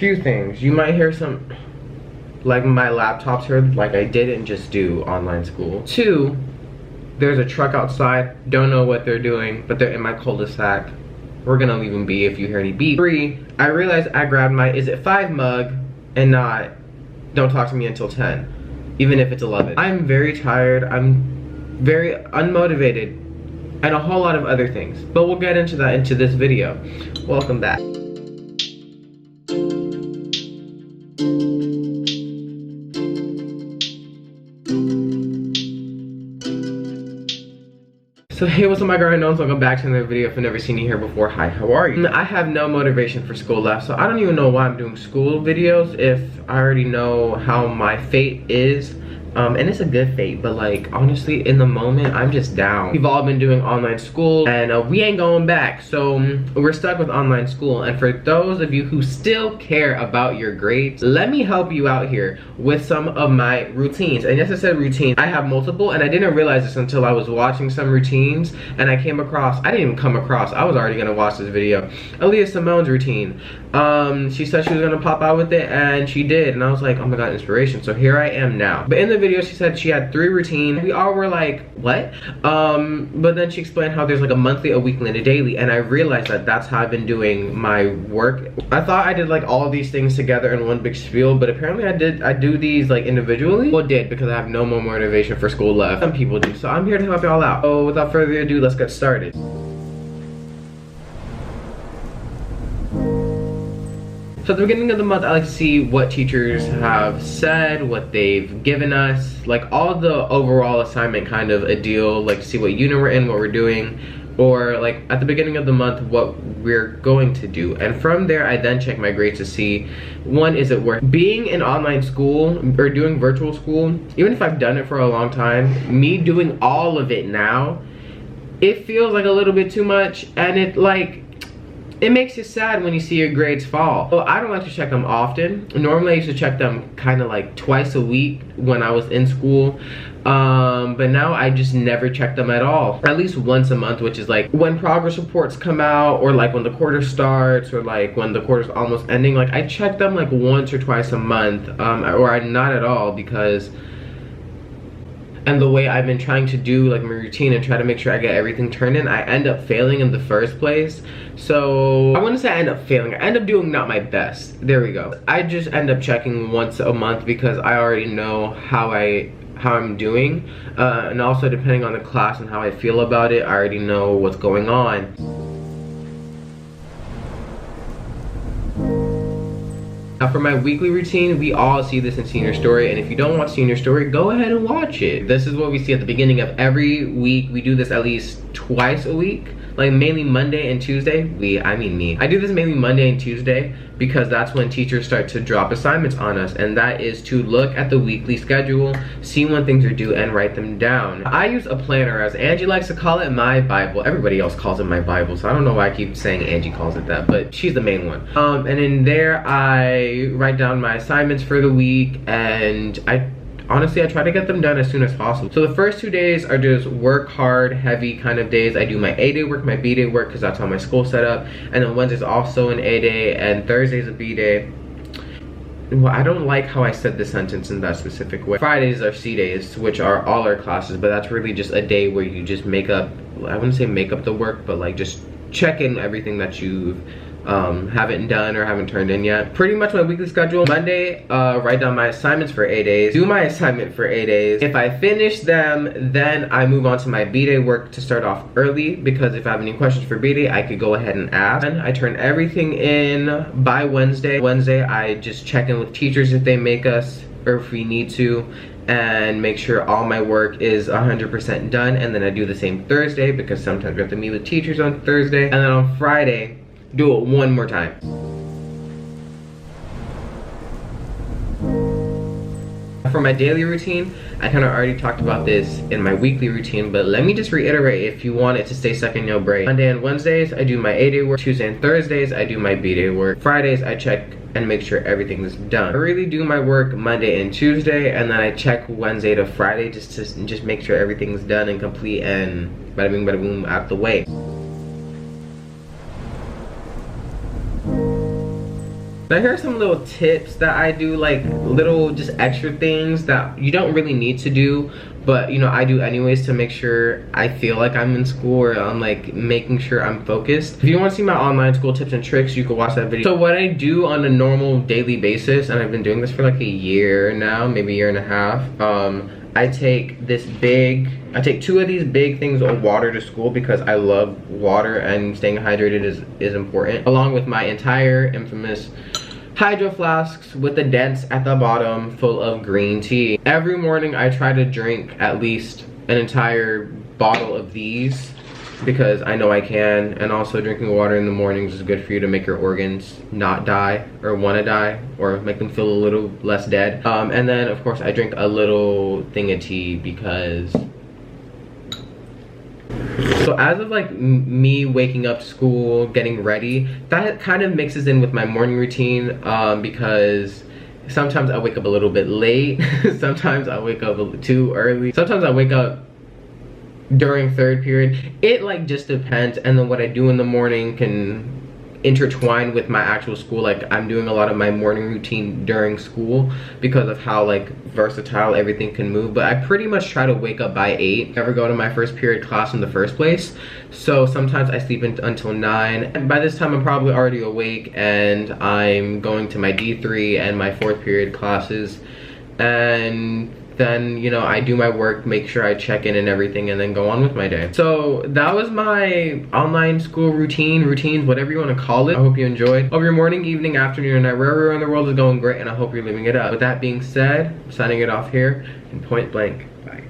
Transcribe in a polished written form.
Few things. You might hear some, like my laptop's here, like I didn't just do online school. 2, there's a truck outside. Don't know what they're doing, but they're in my cul-de-sac. We're gonna leave them be if you hear any beep. 3, I realized I grabbed my is it 5 mug and not don't talk to me until 10, even if it's 11. I'm very tired. I'm very unmotivated and a whole lot of other things, but we'll get into that into this video. Welcome back. So hey, what's up my girl unknowns, welcome back to another video. If I've never seen you here before, hi, how are you? I have no motivation for school left, so I don't even know why I'm doing school videos if I already know how my fate is. And it's a good fate, but like honestly in the moment I'm just down. We've all been doing online school and we ain't going back, so we're stuck with online school. And for those of you who still care about your grades, let me help you out here with some of my routines. And yes, I said routines. I have multiple, and I didn't realize this until I was watching some routines and I didn't even come across, I was already gonna watch this video, Aaliyah Simone's routine. She said she was gonna pop out with it, and she did, and I was like, oh my god, inspiration. So here I am now. But in the video she said she had 3 routines. We all were like, what? But then she explained how there's like a monthly, a weekly, and a daily, and I realized that that's how I've been doing my work. I thought I did like all of these things together in one big spiel, but apparently I do these like individually. Well, did, because I have no more motivation for school left. Some people do, so I'm here to help y'all out. So without further ado, let's get started. So at the beginning of the month, I like to see what teachers have said, what they've given us, like all the overall assignment kind of a deal, like to see what unit we're in, what we're doing, or like at the beginning of the month, what we're going to do. And from there, I then check my grades to see, one, is it worth being in online school or doing virtual school? Even if I've done it for a long time, me doing all of it now, it feels like a little bit too much, and it makes you sad when you see your grades fall. So I don't like to check them often. Normally I used to check them kind of like twice a week when I was in school. But now I just never check them at all. At least once a month, which is like when progress reports come out, or like when the quarter starts, or like when the quarter's almost ending. Like I check them like once or twice a month, or not at all, because and the way I've been trying to do like my routine and try to make sure I get everything turned in, I end up failing in the first place. So I wouldn't say I end up failing, I end up doing not my best. There we go. I just end up checking once a month because I already know how I'm doing, and also depending on the class and how I feel about it, I already know what's going on. Now for my weekly routine, we all see this in Senior Story, and if you don't watch Senior Story, go ahead and watch it. This is what we see at the beginning of every week. We do this at least twice a week, like mainly Monday and Tuesday. I mean me. I do this mainly Monday and Tuesday because that's when teachers start to drop assignments on us, and that is to look at the weekly schedule, see when things are due, and write them down. I use a planner, as Angie likes to call it, my Bible. Everybody else calls it my Bible, so I don't know why I keep saying Angie calls it that, but she's the main one. And in there I write down my assignments for the week, and honestly, I try to get them done as soon as possible. So the first 2 days are just work hard, heavy kind of days. I do my A-day work, my B-day work, because that's how my school's set up. And then Wednesday's also an A-day, and Thursday's a B-day. Well, I don't like how I said the sentence in that specific way. Fridays are C-days, which are all our classes, but that's really just a day where you just make up, I wouldn't say make up the work, but like just check in everything that you've haven't done or haven't turned in yet. Pretty much my weekly schedule: Monday, write down my assignments for 8 days, do my assignment for 8 days. If I finish them, then I move on to my B-day work to start off early, because if I have any questions for B-day, I could go ahead and ask. And I turn everything in by Wednesday. Wednesday, I just check in with teachers if they make us, or if we need to, and make sure all my work is 100% done. And then I do the same Thursday, because sometimes we have to meet with teachers on Thursday. And then on Friday, do it one more time. For my daily routine, I kind of already talked about this in my weekly routine, but let me just reiterate if you want it to stay stuck in your brain. Monday and Wednesdays, I do my A-day work. Tuesday and Thursdays, I do my B-day work. Fridays, I check and make sure everything is done. I really do my work Monday and Tuesday, and then I check Wednesday to Friday just to make sure everything's done and complete, and bada bing bada boom, out the way. Now here are some little tips that I do, like little just extra things that you don't really need to do, but you know, I do anyways to make sure I feel like I'm in school, or I'm like making sure I'm focused. If you want to see my online school tips and tricks, you can watch that video. So what I do on a normal daily basis, and I've been doing this for like a year now, maybe a year and a half, I take 2 of these big things of water to school because I love water and staying hydrated is important, along with my entire infamous hydro flasks with the dents at the bottom full of green tea. Every morning I try to drink at least an entire bottle of these because I know I can, and also drinking water in the mornings is good for you to make your organs not die or want to die, or make them feel a little less dead. And then of course I drink a little thing of tea because, so as of like me waking up to school, getting ready, that kind of mixes in with my morning routine, because sometimes I wake up a little bit late, sometimes I wake up too early, sometimes I wake up during third period. It like just depends, and then what I do in the morning can intertwine with my actual school. Like I'm doing a lot of my morning routine during school because of how like versatile everything can move, but I pretty much try to wake up by 8. Never go to my first period class in the first place, so sometimes I sleep until 9, and by this time I'm probably already awake and I'm going to my D3 and my 4th period classes, and then, you know, I do my work, make sure I check in and everything, and then go on with my day. So that was my online school routines, whatever you want to call it. I hope you enjoyed. Hope your morning, evening, afternoon, and night, wherever in the world is going great, and I hope you're living it up. With that being said, I'm signing it off here, and point blank, bye.